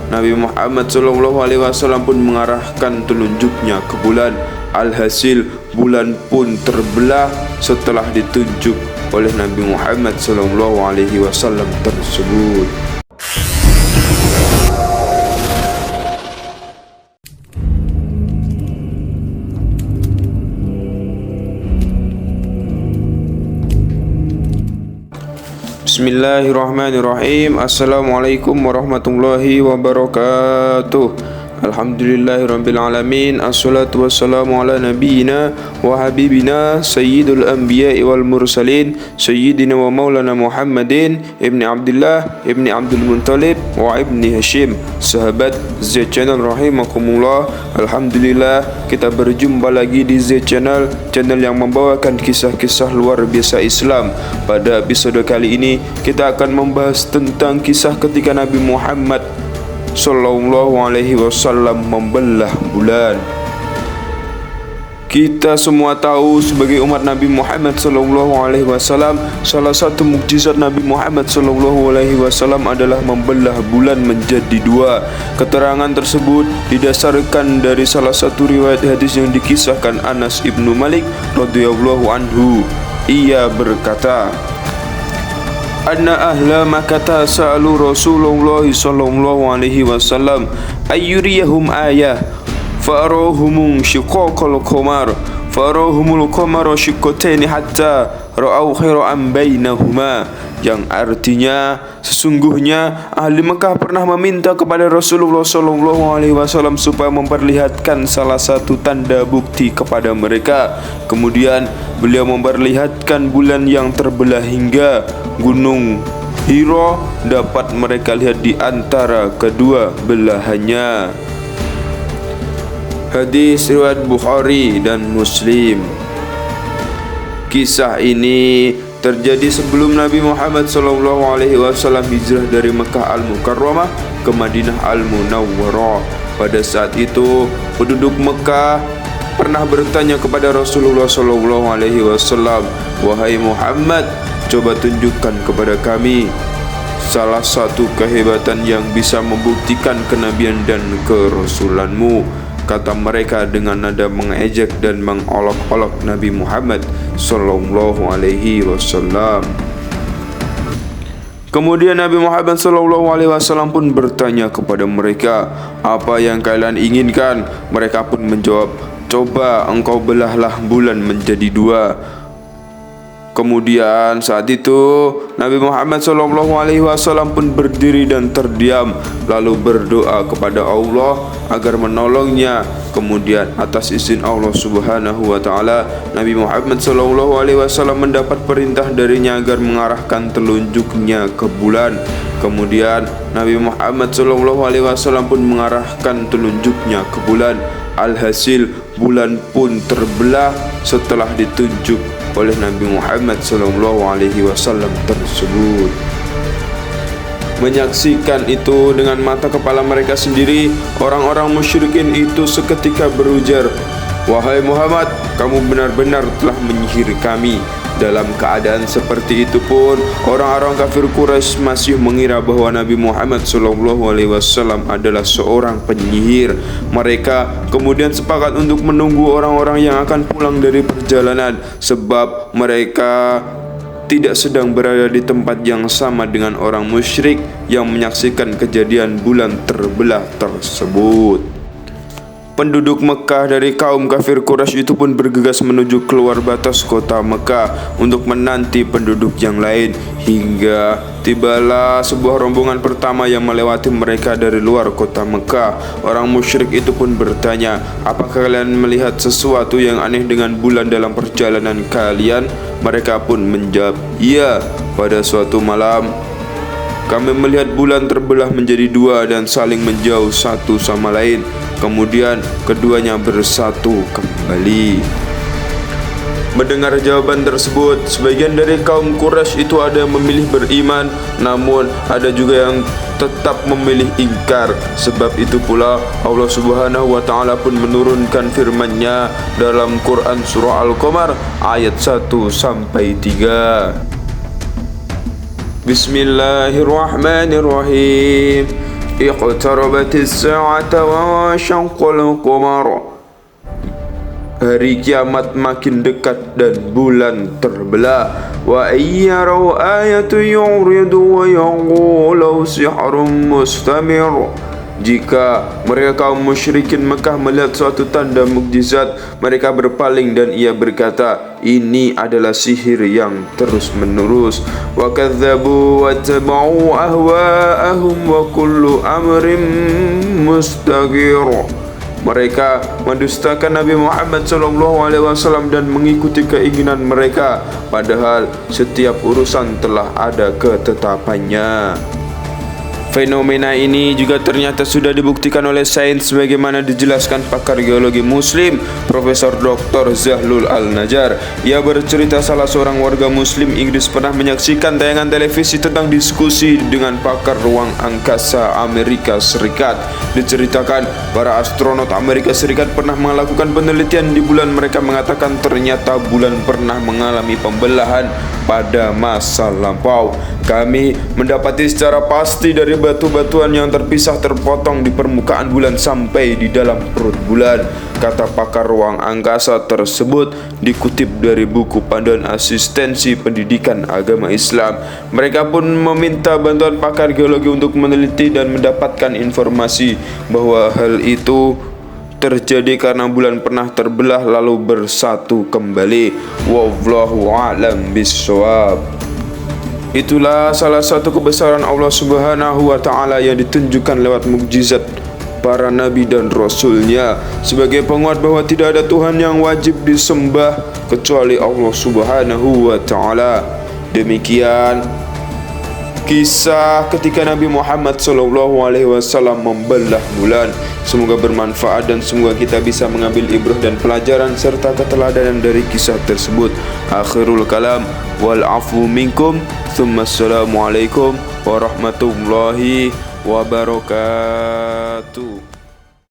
Nabi Muhammad SAW pun mengarahkan telunjuknya ke bulan. Alhasil bulan pun terbelah setelah ditunjuk oleh Nabi Muhammad SAW tersebut. Bismillahirrahmanirrahim. Assalamualaikum warahmatullahi wabarakatuh. Alhamdulillahirabbil alamin. Assalatu wassalamu ala nabiyyina wa habibina sayyidul anbiya'i wal mursalin sayyidina wa maulana Muhammadin ibni Abdullah ibni Abdul Muttalib wa ibni Hashim. Sahabat Z Channel rahimakumullah. Alhamdulillah kita berjumpa lagi di Z Channel, channel yang membawakan kisah-kisah luar biasa Islam. Pada episode kali ini kita akan membahas tentang kisah ketika Nabi Muhammad Sallallahu alaihi wasallam membelah bulan. Kita semua tahu sebagai umat Nabi Muhammad Sallallahu alaihi wasallam, salah satu mukjizat Nabi Muhammad Sallallahu alaihi wasallam adalah membelah bulan menjadi dua. Keterangan tersebut didasarkan dari salah satu riwayat hadis yang dikisahkan Anas ibnu Malik radhiyallahu anhu. Ia berkata, anna ahla Makkah sa'alu Rasulullah sallallahu alaihi wasallam ayyuriyahum ayah fa'arahum shiqaqal qamar fa'arahumul qamara shiqqataini hatta ra'au khairan bainahuma, yang artinya sesungguhnya ahli Mekah pernah meminta kepada Rasulullah sallallahu alaihi wasallam supaya memperlihatkan salah satu tanda bukti kepada mereka. Kemudian beliau memperlihatkan bulan yang terbelah hingga gunung Hira dapat mereka lihat di antara kedua belahannya. Hadis riwayat Bukhari dan Muslim. Kisah ini terjadi sebelum Nabi Muhammad SAW hijrah dari Mekah Al-Mukarramah ke Madinah Al-Munawwarah. Pada saat itu penduduk Mekah pernah bertanya kepada Rasulullah SAW, wahai Muhammad, coba tunjukkan kepada kami salah satu kehebatan yang bisa membuktikan kenabian dan kerasulanmu. Kata mereka dengan nada mengejek dan mengolok-olok Nabi Muhammad sallallahu alaihi wasallam. Kemudian Nabi Muhammad sallallahu alaihi wasallam pun bertanya kepada mereka, apa yang kalian inginkan? Mereka pun menjawab, coba engkau belahlah bulan menjadi dua. Kemudian saat itu Nabi Muhammad SAW pun berdiri dan terdiam, lalu berdoa kepada Allah agar menolongnya. Kemudian atas izin Allah Subhanahu wa taala, Nabi Muhammad SAW mendapat perintah darinya agar mengarahkan telunjuknya ke bulan. Kemudian Nabi Muhammad SAW pun mengarahkan telunjuknya ke bulan. Alhasil bulan pun terbelah setelah ditunjuk oleh Nabi Muhammad SAW tersebut. Menyaksikan itu dengan mata kepala mereka sendiri, orang-orang musyrikin itu seketika berujar, wahai Muhammad, kamu benar-benar telah menyihir kami. Dalam keadaan seperti itu pun orang-orang kafir Quraisy masih mengira bahwa Nabi Muhammad SAW adalah seorang penyihir. Mereka kemudian sepakat untuk menunggu orang-orang yang akan pulang dari perjalanan, sebab mereka tidak sedang berada di tempat yang sama dengan orang musyrik yang menyaksikan kejadian bulan terbelah tersebut. Penduduk Mekah dari kaum kafir Quraisy itu pun bergegas menuju keluar batas kota Mekah untuk menanti penduduk yang lain, hingga tibalah sebuah rombongan pertama yang melewati mereka dari luar kota Mekah. Orang musyrik itu pun bertanya, apakah kalian melihat sesuatu yang aneh dengan bulan dalam perjalanan kalian? Mereka pun menjawab, iya, pada suatu malam kami melihat bulan terbelah menjadi dua dan saling menjauh satu sama lain. Kemudian keduanya bersatu kembali. Mendengar jawaban tersebut, sebagian dari kaum Quraisy itu ada yang memilih beriman, namun ada juga yang tetap memilih ingkar. Sebab itu pula Allah Subhanahu wa taala pun menurunkan firman-Nya dalam Quran surah Al-Qamar ayat 1 sampai 3. Bismillahirrahmanirrahim. iqtarabatis sa'ata wa syaqqal qamar. Hari kiamat makin dekat dan bulan terbelah. Wa ayyarau ayatu yuridu wa yaqulu sihrun mustamir. Jika mereka kaum musyrikin Mekah melihat suatu tanda mukjizat, mereka berpaling dan ia berkata, ini adalah sihir yang terus menerus. Wa kadzabu wa tabau ahwa'ahum wa kullu amrin mustaqir. Mereka mendustakan Nabi Muhammad SAW dan mengikuti keinginan mereka, padahal setiap urusan telah ada ketetapannya. Fenomena ini juga ternyata sudah dibuktikan oleh sains sebagaimana dijelaskan pakar geologi muslim Profesor Dr. Zahlul Al-Najjar. Ia bercerita salah seorang warga muslim Inggris pernah menyaksikan tayangan televisi tentang diskusi dengan pakar ruang angkasa Amerika Serikat. Diceritakan para astronot Amerika Serikat pernah melakukan penelitian di bulan. Mereka mengatakan ternyata bulan pernah mengalami pembelahan pada masa lampau. Kami mendapati secara pasti dari batu-batuan yang terpisah terpotong di permukaan bulan sampai di dalam perut bulan, kata pakar ruang angkasa tersebut dikutip dari buku panduan asistensi pendidikan agama Islam. Mereka pun meminta bantuan pakar geologi untuk meneliti dan mendapatkan informasi bahwa hal itu terjadi karena bulan pernah terbelah lalu bersatu kembali. Wallahu a'lam bishawab. Itulah salah satu kebesaran Allah Subhanahu wa Ta'ala yang ditunjukkan lewat mukjizat para nabi dan rasulnya sebagai penguat bahwa tidak ada Tuhan yang wajib disembah kecuali Allah Subhanahu wa Ta'ala. Demikian kisah ketika Nabi Muhammad SAW membelah bulan. Semoga bermanfaat dan semoga kita bisa mengambil ibrah dan pelajaran serta keteladanan dari kisah tersebut. Akhirul kalam wal afu minkum. Assalamualaikum warahmatullahi wabarakatuh.